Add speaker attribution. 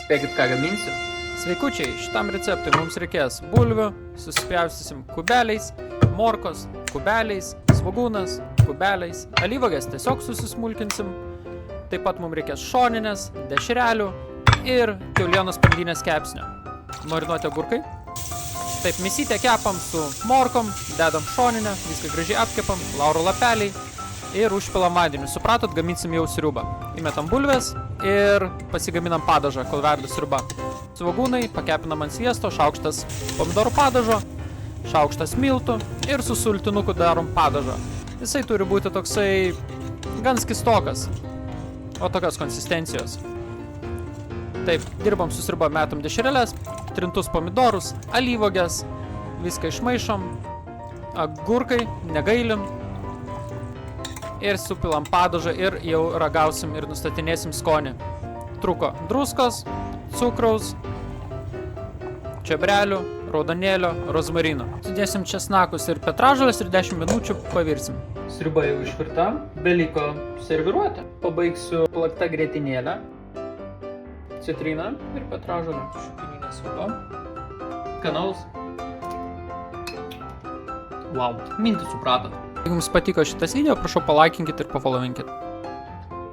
Speaker 1: Spėkit, ką gaminsiu?
Speaker 2: Sveikučiai, šitam receptui mums reikės bulvių, susipjaustysim kubeliais, morkos kubeliais, svogūnas kubeliais, alyvuogės tiesiog susismulkinsim, taip pat mums reikės šoninės, dešrelių ir kiaulienos pandynės kepsnio. Marinuoti agurkai. Taip, mėsytę kepam su morkom, dedam šoninę, viską gražiai apkepam, lauro lapeliai ir užpilam vandeniu. Supratot, gaminsim jau sriubą. Įmetam bulves ir pasigaminam padažą, kol verda sriuba. Svogūnai pakepinam ant sviesto, šaukštas pomidorų padažo, šaukštas miltų ir su sultinuku darom padažą. Jisai turi būti toksai gan skistokas, o tokios konsistencijos. Taip, dirbam su sriuba, metam dešreles, trintus pomidorus, alyvuogės, viską išmaišom, agurkai, negailim ir supilam padažą ir jau ragausim ir nustatinėsim skonį. Truko druskos, cukraus, čiobrelių, raudonėlio, rozmarino. Sudėsim česnakus ir petražoles ir 10 minučių pavirsim.
Speaker 1: Sriuba jau išvirta, beliko serviruoti. Pabaigsiu plakta grietinėlę, citriną ir petražolę. Šupininė sriuba. Skanalus. Wow, mintį supratot.
Speaker 2: Jeigu jums patiko šitas video, prašau palaikinkit ir pafollowinkit.